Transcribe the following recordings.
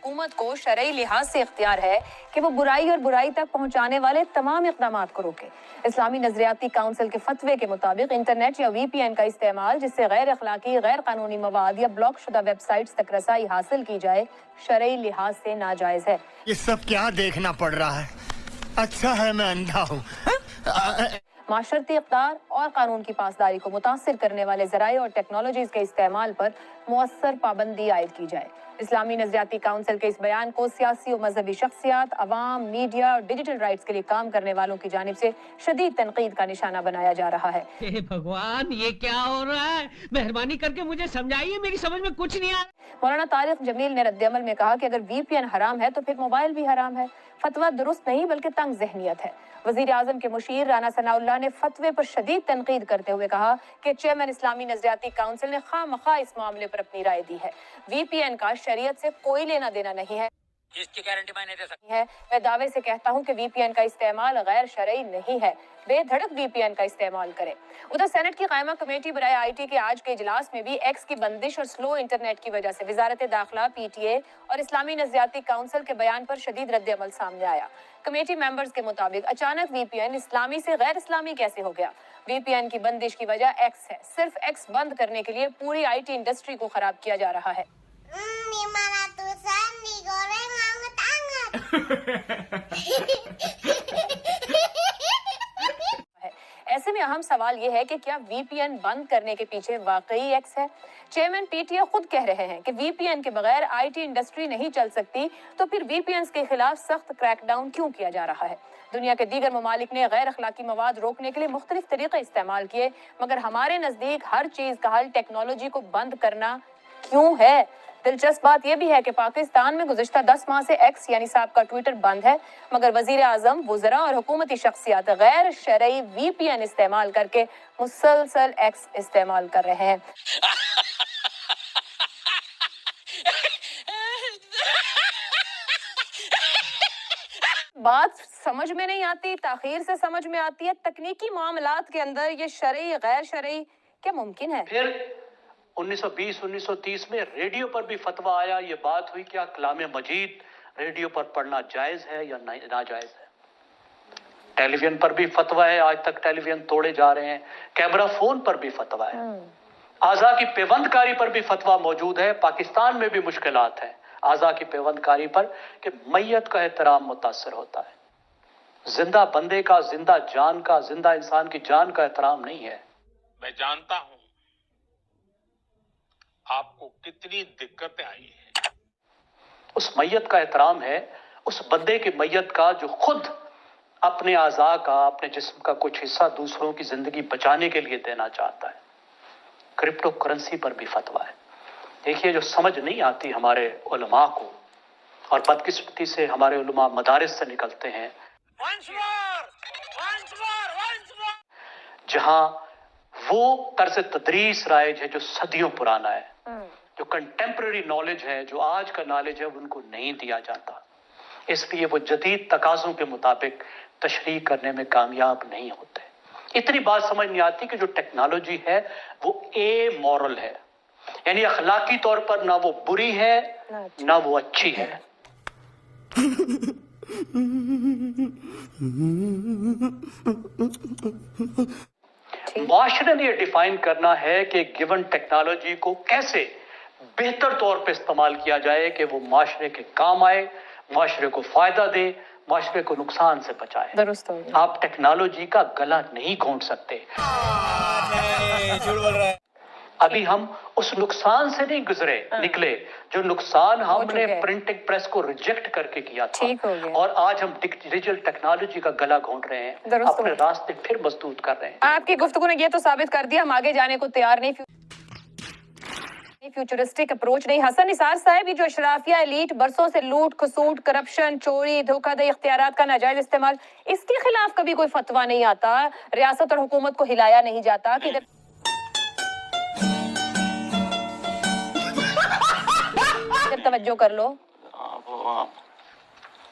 हुकूमत को शरई लिहाज से इख्तियार है कि वो बुराई और बुराई तक पहुंचाने वाले तमाम इक़दामात को रोके। इस्लामी नजरियाती काउंसिल के फतवे के मुताबिक इंटरनेट या VPN का इस्तेमाल जिससे गैर अखलाकी गैर कानूनी मवाद या ब्लॉक शुदा वेबसाइट्स तक रसाई हासिल की जाए शरई लिहाज से नाजायज है। ये सब क्या देखना पड़ रहा है? अच्छा है मैं अंधा हूँ। माशरती इक़दार और कानून की पासदारी को मुतासिर करने वाले ज़राए और टेक्नोलॉजीज़ के इस्तेमाल पर मुअस्सर पाबंदी आयद की जाए। इस्लामी नजरियाती काउंसिल के इस बयान को सियासी और मजहबी शख्सियात, अवाम, मीडिया और डिजिटल राइट्स के लिए काम करने वालों की जानिब से शदीद तनकीद का निशाना बनाया जा रहा है। हे भगवान, ये क्या हो रहा है? मेहरबानी करके मुझे समझाइए, मेरी समझ में कुछ नहीं आ रहा। मौलाना तारिक जमील ने रद्द-ए-अमल में कहा कि अगर VPN हराम है तो फिर मोबाइल भी हराम है। फतवा दुरुस्त नहीं बल्कि तंग ज़हनियत है। वज़ीर आज़म के मुशीर राना सनाउल्लाह ने फतवे पर शदीद तनकीद करते हुए कहा कि चेयरमैन इस्लामी नजरियाती काउंसिल ने खामखा इस मामले पर अपनी राय दी है। VPN का शरीयत से कोई लेना देना नहीं है, इसकी गारंटी मैं नहीं दे सकती है। मैं दावे से कहता हूं कि VPN का इस्तेमाल गैर शरई नहीं है। बेधड़क VPN का इस्तेमाल करें। उधर सेनेट की कायमा कमेटी बराए IT के आज के इजलास में भी X की बंदिश और स्लो इंटरनेट की वजह से वजारत दाखिला, PTA और इस्लामी नजरियाती काउंसिल के बयान पर शदीद रद्द-ए-अमल सामने आया। कमेटी मेंबर्स के मुताबिक अचानक VPN इस्लामी से गैर इस्लामी कैसे हो गया? VPN की बंदिश की वजह X है। सिर्फ X बंद करने के लिए पूरी IT इंडस्ट्री को खराब किया जा रहा है। ऐसे में अहम सवाल ये है कि क्या VPN बंद करने के पीछे वाकई X है? चेयरमैन PTA खुद कह रहे हैं कि VPN के बगैर IT इंडस्ट्री नहीं चल सकती, तो फिर VPNs के खिलाफ सख्त क्रैकडाउन क्यों किया जा रहा है? दुनिया के दीगर ममालिक ने गैर अखलाकी मवाद रोकने के लिए मुख्तलिफ तरीके इस्तेमाल किए, मगर हमारे नजदीक हर चीज का हल टेक्नोलॉजी को बंद करना क्यों है? दिलचस्प बात यह भी है कि पाकिस्तान में गुज़िश्ता 10 माह से X यानी साहब का ट्विटर बंद है, मगर वजीर आजम, वुज़रा और हुकूमती शख्सियात गैर शरई VPN इस्तेमाल करके मुसलसल X इस्तेमाल कर रहे हैं। बात समझ में नहीं आती, ताखीर से समझ में आती है। तकनीकी मामलात के अंदर ये शरई गैर शरई क्या मुमकिन है? फिर 1920-1930 में रेडियो पर भी फतवा आया। ये बात हुई क्या कलाम मजीद रेडियो पर पढ़ना जायज है या नाजायज है। टेलीविजन पर भी फतवा है, आज तक टेलीविजन तोड़े जा रहे हैं। कैमरा फोन पर भी फतवा है। आज़ा की पेवंदकारी पर भी फतवा मौजूद है। पाकिस्तान में भी मुश्किलात है आज़ा की पेवंदकारी पर कि मैयत का एहतराम मुतासर होता है। जिंदा बंदे का, जिंदा जान का, जिंदा इंसान की जान का एहतराम नहीं है। मैं जानता हूं आपको कितनी दिक्कतें आई हैं। उस मैयत का एहतराम है, उस बंदे की मैयत का जो खुद अपने आज़ा का, अपने जिस्म का कुछ हिस्सा दूसरों की जिंदगी बचाने के लिए देना चाहता है। क्रिप्टो करेंसी पर भी फतवा है। देखिए, जो समझ नहीं आती हमारे उलमा को, और बदकिस्मती से हमारे उलमा मदारिस से निकलते हैं, जहां वो तर्ज तदरीस राइज है जो सदियों पुराना है, जो कंटेम्पररी नॉलेज है, जो आज का नॉलेज है, उनको नहीं दिया जाता। इसलिए वो जदीद तकाज़ों के मुताबिक तशरीह करने में कामयाब नहीं होते। इतनी बात समझ नहीं आती कि जो टेक्नोलॉजी है वो मॉरल है, यानी अखलाकी तौर पर ना वो बुरी है ना वो अच्छी है। माशरे ने ये डिफाइन करना है कि गिवन टेक्नोलॉजी को कैसे बेहतर तौर पे इस्तेमाल किया जाए कि वो माशरे के काम आए, माशरे को फायदा दे, माशरे को नुकसान से बचाए। दुरुस्त हो गया। आप टेक्नोलॉजी का गला नहीं घोंट सकते। अभी हम उस नुकसान से नहीं निकले जो नुकसान हमने प्रिंटिंग प्रेस को रिजेक्ट करके किया था। और आज हम डिजिटल टेक्नोलॉजी का गला घोंट रहे हैं, अपने रास्ते फिर मजबूत कर रहे हैं। आपकी गुफ्तगू ने ये तो साबित कर दिया हम आगे जाने को तैयार नहीं, फ्यूचरिस्टिक अप्रोच नहीं। हसन निसार साहब, ये जो अशराफिया एलीट बरसों से लूट खसूट, करप्शन, चोरी, धोखाधड़ी, इख्तियारात का नाजायज इस्तेमाल, इसके खिलाफ कभी कोई फतवा नहीं आता, रियासत और हुकूमत को हिलाया नहीं जाता कि तवज्जो कर लो।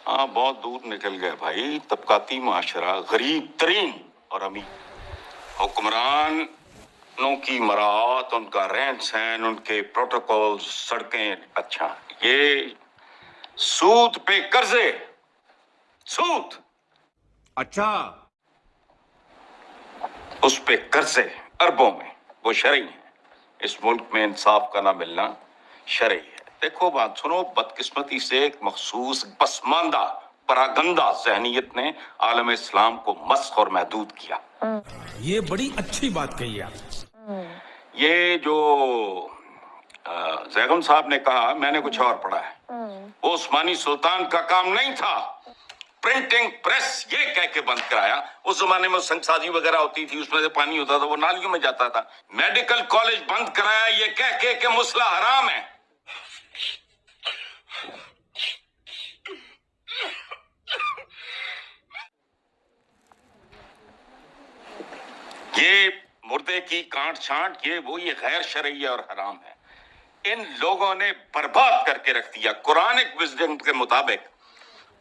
बहुत दूर निकल गए भाई। तबकाती माशरा, गरीब तरीन और अमीर हुक्मरानों की मराहत, उनका रहन सहन, उनके प्रोटोकॉल, सड़कें, अच्छा सूद पे कर्जे, सूद, अच्छा, उस पे कर्जे अरबों में, वो शरई है। इस मुल्क में इंसाफ का ना मिलना शरई है। देखो बात सुनो, बदकिस्मती से एक मखसूस पसमानदा परागंदा जहनीत ने आलम इस्लाम को मस्ख और महदूद किया। ये बड़ी अच्छी बात कही आप। ये जो जैगम साहब ने कहा, मैंने कुछ और पढ़ा है। वो उस्मानी सुल्तान का काम नहीं था प्रिंटिंग प्रेस ये कह के बंद कराया। उस जमाने में संगसाजी वगैरह होती थी, उसमें से पानी होता था, वो नालियों में जाता था। मेडिकल कॉलेज बंद कराया ये कह के कि मुसला हराम है। ये मुर्दे की कांट छांट, ये गैर शरई और हराम है। इन लोगों ने बर्बाद करके रख दिया। कुरानिक विजडम के मुताबिक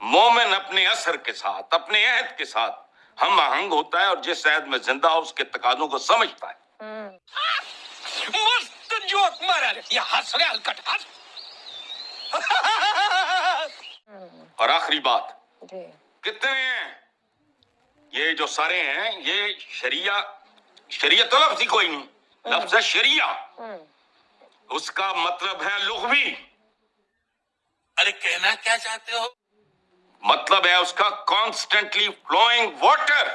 मोमिन अपने असर के साथ, अपने अहद के साथ हम आहंग होता है और जिस अहद में जिंदा हो उसके तकाजों को समझता है। मस्त जोक मारा रे, ये हंस रहे हलकट हंस। और आखिरी बात, जी कितने हैं ये जो सारे हैं, ये शरिया तो लफ्ज ही कोई नहीं, लफ्ज है शरिया, उसका मतलब है लुग़वी। अरे कहना क्या चाहते हो? मतलब है उसका constantly flowing water,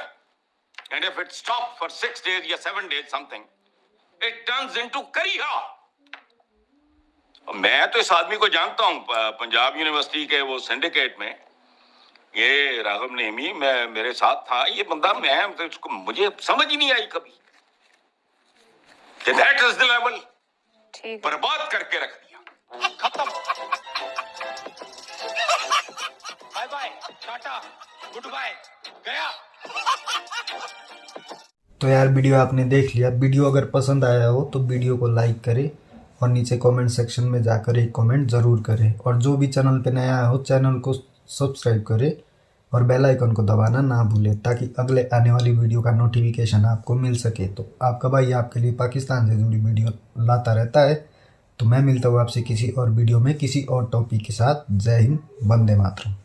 and if it stop for 6 days या 7 days something, it turns into करिहा। मैं तो इस आदमी को जानता हूं, पंजाब यूनिवर्सिटी के वो सिंडिकेट में ये राघव नेमी मेरे साथ था। ये बंदा, मैं तो उसको मुझे समझ ही नहीं आई कभी कि दैट इज द लेवल। ठीक, बर्बाद करके रख दिया। खत्म। Bye bye, tata, good bye, गया। तो यार वीडियो आपने देख लिया। वीडियो अगर पसंद आया हो तो वीडियो को लाइक करें और नीचे कमेंट सेक्शन में जाकर एक कमेंट ज़रूर करें, और जो भी चैनल पे नया हो चैनल को सब्सक्राइब करें और बेल आइकन को दबाना ना भूलें, ताकि अगले आने वाली वीडियो का नोटिफिकेशन आपको मिल सके। तो आपका भाई आपके लिए पाकिस्तान से जुड़ी वीडियो लाता रहता है। तो मैं मिलता हूँ आपसे किसी और वीडियो में किसी और टॉपिक के साथ। जय हिंद, वंदे मातरम।